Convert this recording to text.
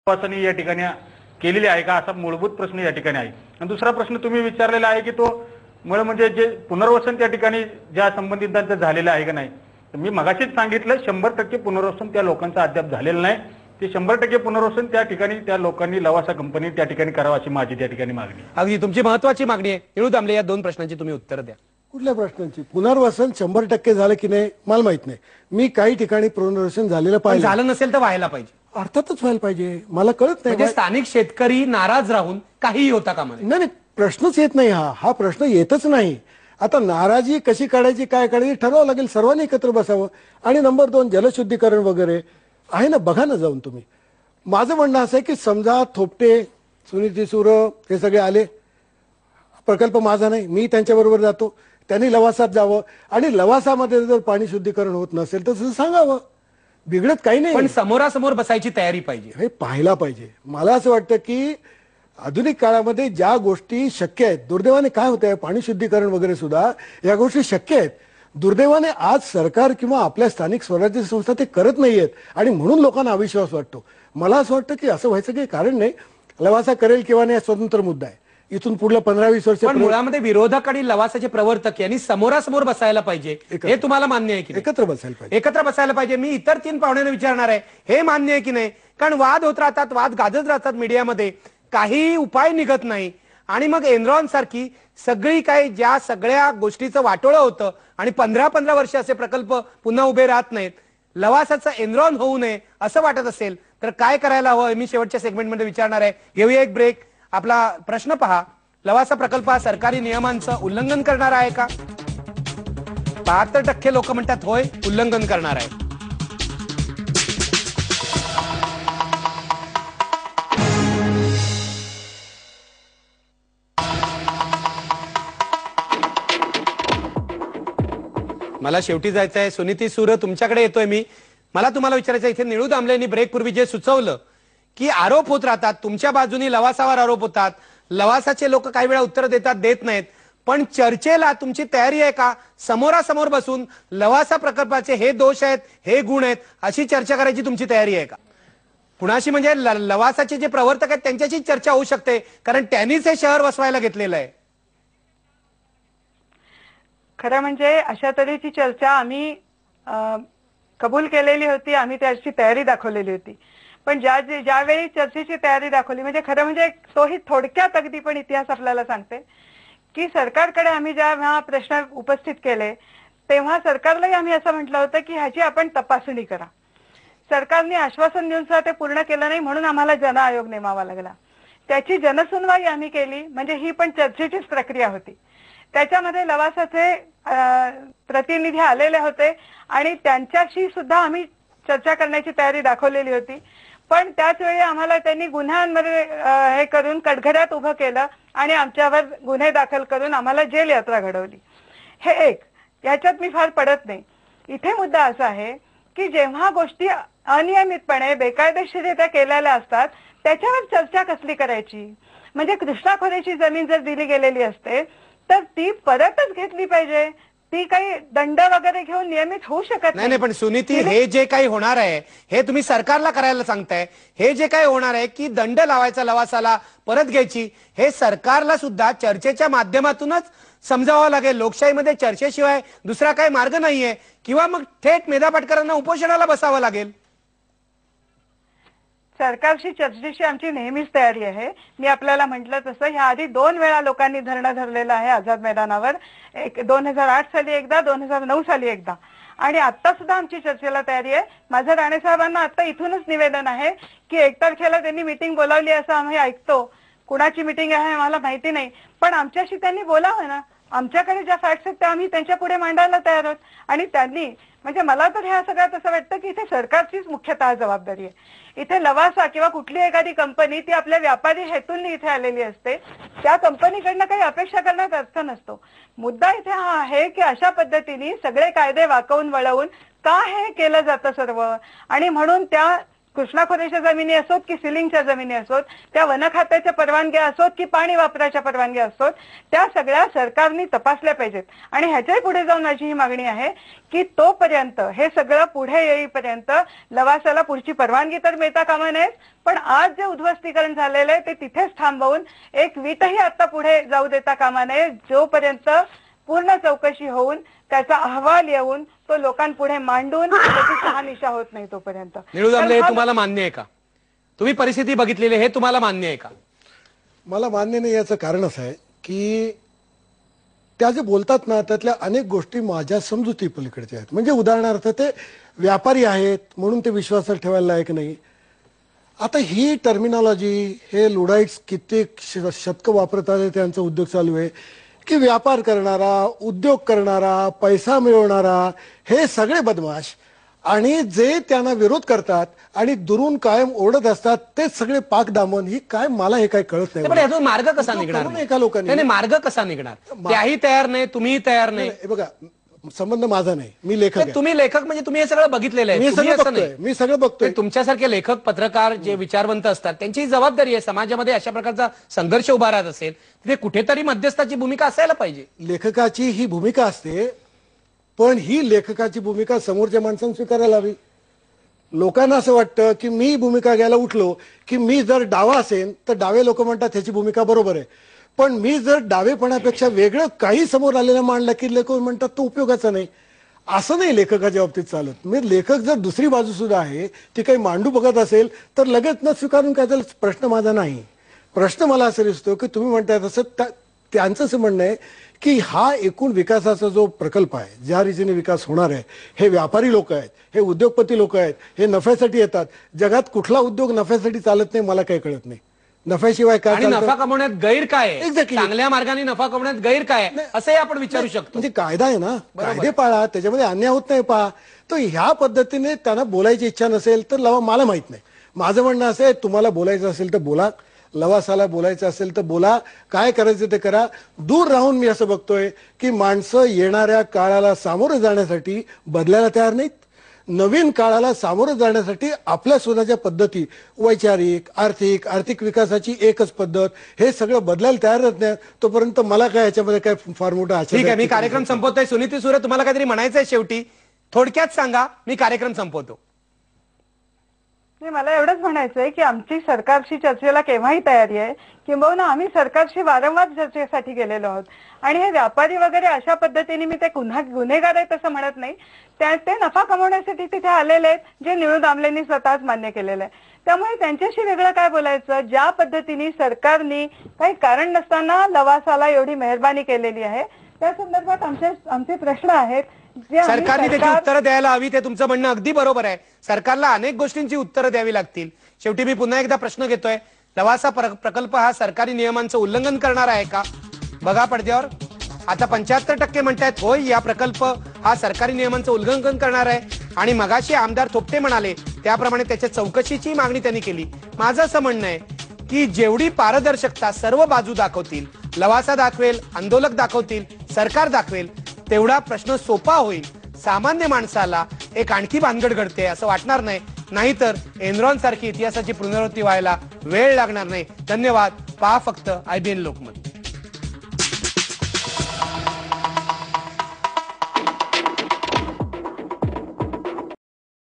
तपासणी या ठिकाणी केलेली आहे का, असा मूलभूत प्रश्न या ठिकाणी आहे. आणि दुसरा प्रश्न तुम्ही विचारलेला आहे की तो मुळे म्हणजे जे पुनर्वसन त्या ठिकाणी ज्या संबंधितांचं झालेलं आहे का नाही. मी मगाशीच सांगितलं 100% पुनर्वसन त्या लोकांचं अद्याप झालेलं नाही. ते 100% पुनर्वसन त्या ठिकाणी त्या लोकांनी लवासा कंपनी त्या ठिकाणी करावं अशी माझी त्या ठिकाणी मागणी. अगदी तुमची महत्वाची मागणी आहे. निळू दामले, या दोन प्रश्नांची तुम्ही उत्तर द्या. कुठल्या प्रश्नांची? पुनर्वसन 100% झालं की नाही मला माहित नाही. मी काही ठिकाणी पुनर्वसन झालेलं पाहिजे. झालं नसेल तर व्हायला पाहिजे. अर्थातच व्हायला पाहिजे. मला कळत नाही म्हणजे स्थानिक शेतकरी नाराज राहून काहीही होता कामा नये. नाही, प्रश्नच येत नाही. हा प्रश्न येतच नाही. आता नाराजी कशी काढायची, काय काढायची ठरवावं लागेल. सर्वांनी एकत्र बसावं. आणि नंबर 2 जलशुद्धीकरण वगैरे आहे ना, बघा ना जाऊन तुम्ही. माझं म्हणणं असं आहे की समजा थोपटे, सुनीती सूर हे सगळे आले, प्रकल्प माझा नाही, मी त्यांच्याबरोबर जातो, त्यांनी लवासात जावं आणि लवासामध्ये जर पाणी शुद्धीकरण होत नसेल तर सांगावं. बिघडत काही नाही. पण समोरासमोर बसायची तयारी पाहिजे, हे पाहायला पाहिजे. मला असं वाटतं की आधुनिक काळामध्ये ज्या गोष्टी शक्य आहेत, दुर्दैवाने काय होत आहे, पाणी शुद्धीकरण वगैरे सुद्धा या गोष्टी शक्य आहेत. दुर्दैवाने आज सरकार किंवा आपल्या स्थानिक स्वराज्य संस्था ते करत नाहीयेत आणि म्हणून लोकांना अविश्वास वाटतो. मला असं वाटतं की असं व्हायचं काही कारण नाही. लवासा करेल किंवा नाही स्वतंत्र मुद्दा आहे. इथून पुढलं 15-20 वर्ष. पण मुळामध्ये विरोधक आणि लवासाचे प्रवर्तक यांनी समोरासमोर बसायला पाहिजे, हे तुम्हाला मान्य आहे की एकत्र बसायला पाहिजे? एकत्र बसायला पाहिजे. मी इतर 3 पाहुण्यांना विचारणार आहे, हे मान्य आहे की नाही? कारण वाद होत राहतात, वाद गाजत राहतात मीडियामध्ये, काही उपाय निघत नाही. आणि मग एनरॉन सारखी सगळी काही ज्या सगळ्या गोष्टीचं वाटोळं होतं आणि 15-15 वर्ष असे प्रकल्प पुन्हा उभे राहत नाहीत. लवासाचं एनरॉन होऊ नये असं वाटत असेल तर काय करायला हवं, मी शेवटच्या सेगमेंटमध्ये विचारणार आहे. घेऊया एक ब्रेक. आपला प्रश्न पहा, लवासा प्रकल्प हा सरकारी नियमांचं उल्लंघन करणार आहे का? 72% लोक म्हणतात होय, उल्लंघन करणार आहे. मला शेवटी जायचं आहे. सुनीती सूर, तुमच्याकडे येतोय मी. मला तुम्हाला विचारायचं, इथे निळू दामलेंनी ब्रेक पूर्वी जे सुचवलं की आरोप होत राहतात, तुमच्या बाजूनी लवासावर आरोप होतात, लवासाचे लोक काही वेळा उत्तर देतात, देत नाहीत, पण चर्चेला तुमची तयारी आहे का? समोरासमोर बसून लवासा प्रकल्पाचे हे दोष आहेत, हे गुण आहेत, अशी चर्चा करायची तुमची तयारी आहे का? कुणाशी? म्हणजे लवासाचे जे प्रवर्तक आहेत त्यांच्याशी चर्चा होऊ शकते, कारण त्यांनीच हे शहर वसवायला घेतलेलं आहे. खरं म्हणजे अशा तऱ्हेची चर्चा आम्ही कबूल केलेली होती, आम्ही त्याची तयारी दाखवलेली होती. पण ज्यावेळी चर्चेची तयारी दाखवली, म्हणजे खरं म्हणजे तोही थोडक्यात अगदी, पण इतिहास आपल्याला सांगते की सरकारकडे आम्ही जेव्हा प्रश्न उपस्थित केले तेव्हा सरकारलाही आम्ही असं म्हटलं होतं की ह्याची आपण तपासणी करा. सरकारने आश्वासन देऊन सुद्धा ते पूर्ण केलं नाही, म्हणून आम्हाला जन आयोग नेमावा लागला. त्याची जनसुनवाई आम्ही केली, म्हणजे ही पण चर्चेचीच प्रक्रिया होती. त्याच्यामध्ये लवासाचे प्रतिनिधी आलेले होते आणि त्यांच्याशी सुद्धा आम्ही चर्चा करण्याची तयारी दाखवलेली होती. पण त्याच वेळी आम्हाला त्यांनी गुन्ह्यांमध्ये हे करून कटघऱ्यात उभं केलं आणि आमच्यावर गुन्हे दाखल करून आम्हाला जेल यात्रा घडवली. हे एक, याच्यात मी फार पडत नाही. इथे मुद्दा असा आहे की जेव्हा गोष्टी अनियमितपणे बेकायदेशीररित्या केलेल्या असतात त्याच्यावर चर्चा कसली करायची? म्हणजे कृष्णा खोरेची जमीन जर दिली गेलेली असते तर ती परतच घेतली पाहिजे. ती काही दंड वगैरे घेऊन नियमित होऊ शकत नाही. पण सुनीती, हे जे काही होणार आहे हे तुम्ही सरकारला करायला सांगताय. हे जे काही होणार आहे की दंड लावायचा लवासाला, परत घ्यायची, हे सरकारला सुद्धा चर्चेच्या माध्यमातूनच समजावं लागेल. लोकशाहीमध्ये चर्चेशिवाय दुसरा काही मार्ग नाहीये. किंवा मग थेट मेधा पाटकरांना उपोषणाला बसावं लागेल. सरकारशी चर्चेची आमची नेहमीच तयारी आहे. मी आपल्याला म्हटलं तसं ह्या आधी 2 वेळा लोकांनी धरणं धरलेलं आहे आझाद मैदानावर. एक 2008 साली एकदा, 2009 साली एकदा. आणि आता सुद्धा आमची चर्चेला तयारी आहे. माझं राणे साहेबांना आता इथूनच निवेदन आहे की 1 तारखेला त्यांनी मीटिंग बोलावली असं आम्ही ऐकतो. कुणाची मीटिंग आहे मला माहिती नाही, पण आमच्याशी त्यांनी बोलावं ना. आमच्याकडे ज्या फॅक्ट्स आहेत त्या आम्ही त्यांच्या पुढे मांडायला तयार आहोत. आणि त्यांनी, म्हणजे मला तर ह्या सगळ्यात असं वाटतं की इथे सरकारचीच मुख्यतः जबाबदारी आहे. इथे लवासा किंवा कुठली एखादी कंपनी ती आपल्या व्यापारी हेतून इथे आलेली असते, त्या कंपनीकडनं काही अपेक्षा करण्यात अर्थ नसतो. मुद्दा इथे हा आहे की अशा पद्धतीने सगळे कायदे वाकवून वळवून का हे केलं जातं सर्व, आणि म्हणून त्या कृष्णा खोरेच्या जमिनी असोत की सिलिंगच्या जमिनी असोत, त्या वन खात्याच्या परवानग्या असोत की पाणी वापराच्या परवानग्या असोत, त्या सगळ्या सरकारने तपासल्या पाहिजेत. आणि ह्याच्याही पुढे जाऊन माझी ही मागणी आहे की तोपर्यंत हे सगळं पुढे येईपर्यंत लवासाला पुढची परवानगी तर मिळता कामा नये, पण आज जे उद्ध्वस्तीकरण झालेलं आहे ते तिथेच थांबवून एक वीटही आता पुढे जाऊ देता कामा नये, जोपर्यंत पूर्ण चौकशी होऊन त्याचा अहवाल येऊन तो लोकांपुढे मांडून त्याची शहानिशा होत नाही तोपर्यंत. निळू दामले, हे तुम्हाला मान्य आहे का? तुम्ही परिस्थिती बघितलेली हे तुम्हाला मान्य आहे का? मला मान्य नाही याचं कारण असं आहे की त्या जे बोलतात ना त्यातल्या अनेक गोष्टी माझ्या समजुती पलीकडच्या आहेत. म्हणजे उदाहरणार्थ ते व्यापारी आहेत म्हणून ते विश्वासात ठेवायला लायक नाही. आता ही टर्मिनॉलॉजी हे लुडाईट्स कित्येक शतकं वापरत आले, त्यांचा उद्योग चालू आहे की व्यापार करणारा, उद्योग करणारा, पैसा मिळवणारा हे सगळे बदमाश आणि जे त्यांना विरोध करतात आणि दुरून कायम ओढत असतात ते सगळे पाकदामन. ही काय, मला हे काय कळत पण नाही. यातून मार्ग कसा निघणार? करू नये का लोकांनी? नाही, मार्ग कसा निघणार? त्याही तयार नाही, तुम्हीही तयार नाही. हे बघा, संबंध माझा नाही, मी लेखक आहे. तुम्ही लेखक म्हणजे तुम्ही हे सगळं बघितलेलं आहे. मी तुम्ही सगळं असं बघतोय, नाही. मी सगळं बघतोय. पण तुमच्यासारखे लेखक, पत्रकार जे विचारवंत असतात त्यांची जबाबदारी आहे. समाजामध्ये अशा प्रकारचा संघर्ष उभा राहत असेल तिथे कुठेतरी मध्यस्थाची भूमिका असायला पाहिजे. लेखकाची ही भूमिका असते, पण ही लेखकाची भूमिका समोरच्या माणसांनी स्वीकारायला हवी. लोकांना असं वाटतं की मी भूमिका घ्यायला उठलो की मी जर डावा असेल तर डावे लोक म्हणतात त्याची भूमिका बरोबर आहे, पण मी जर डावेपणापेक्षा वेगळं काही समोर आलेलं मांडलं की लोक म्हणतात तो उपयोगाचा नाही. असं नाही लेखकाच्या बाबतीत चालत. मी लेखक जर दुसरी बाजू सुद्धा आहे ती काही मांडू बघत असेल तर लगेच न स्वीकारून काय झालं, प्रश्न माझा नाही. प्रश्न मला असं दिसतो की तुम्ही म्हणताय तसं त्यांचं असं म्हणणं आहे की हा एकूण विकासाचा जो प्रकल्प आहे, ज्या रीतीने विकास होणार आहे, हे व्यापारी लोक आहेत, हे उद्योगपती लोक आहेत, हे नफ्यासाठी येतात. जगात कुठला उद्योग नफ्यासाठी चालत नाही मला काही कळत नाही. नफ्याशिवाय काय? आणि नफा कमवण्यात गैर काय आहे? Exactly. चांगल्या मार्गाने नफा कमवण्यात गैर काय आहे असंही आपण विचारू शकतो. म्हणजे कायदा आहे ना, कायदे पाळा, त्याच्यामध्ये अन्याय होत नाही पहा. तर ह्या पद्धतीने त्यांना बोलायची इच्छा नसेल तर लवा, मला माहित नाही. माझं म्हणणं असं आहे, तुम्हाला बोलायचं असेल तर बोला, लवासाला बोलायचं असेल तर बोला, काय करायचं ते करा. दूर राहून मी असं बघतोय की माणसं येणाऱ्या काळाला सामोरं जाण्यासाठी बदलायला तयार नाहीत. नवीन काळाला सामोरं जाण्यासाठी आपल्या स्वतःच्या पद्धती, वैचारिक, आर्थिक विकासाची एकच पद्धत, हे सगळं बदलायला तयार नाही. तोपर्यंत मला काय याच्यामध्ये काय फार मोठा ठीक आहे, मी कार्यक्रम संपवतोय. सुनीती सुरे, तुम्हाला काहीतरी म्हणायचंय शेवटी? थोडक्यात सांगा, मी कार्यक्रम संपवतो. मला एवढंच म्हणायचंय की आमची सरकारशी चर्चेला केव्हाही तयारी आहे, किंबहुना आम्ही सरकारशी वारंवार चर्चेसाठी गेलेलो आहोत. आणि हे व्यापारी वगैरे अशा पद्धतीने, मी ते गुन्हेगार आहेत असं म्हणत नाही, ते नफा कमवण्यासाठी तिथे आलेले आहेत, जे निळू दामलेंनी स्वतःच मान्य केलेलं आहे. त्यामुळे त्यांच्याशी वेगळं काय बोलायचं. ज्या पद्धतीने सरकारने काही कारण नसताना लवासाला एवढी मेहरबानी केलेली आहे त्या संदर्भात आमचे प्रश्न आहेत. सरकारने त्याची उत्तरं द्यायला हवी, ते तुमचं म्हणणं अगदी बरोबर आहे. सरकारला अनेक गोष्टींची उत्तरं द्यावी लागतील. शेवटी मी पुन्हा एकदा प्रश्न घेतोय, लवासा प्रकल्प हा सरकारी नियमांचं उल्लंघन करणार आहे का? बघा पडद्यावर, आता 75% म्हणतायत होय, या प्रकल्प हा सरकारी नियमांचं उल्लंघन करणार आहे. आणि मगाशी आमदार थोपटे म्हणाले त्याप्रमाणे त्याच्या चौकशीची मागणी त्यांनी केली. माझं असं म्हणणं आहे की जेवढी पारदर्शकता सर्व बाजू दाखवतील, लवासा दाखवेल, आंदोलक दाखवतील, सरकार दाखवेल, तेवढा प्रश्न सोपा होईल. सामान्य माणसाला एक आणखी भानगड घडते असं वाटणार नाही. नाहीतर एनरॉन सारखी इतिहासाची पुनरावृत्ती व्हायला वेळ लागणार नाही. धन्यवाद. पहा फक्त IBN लोकमत.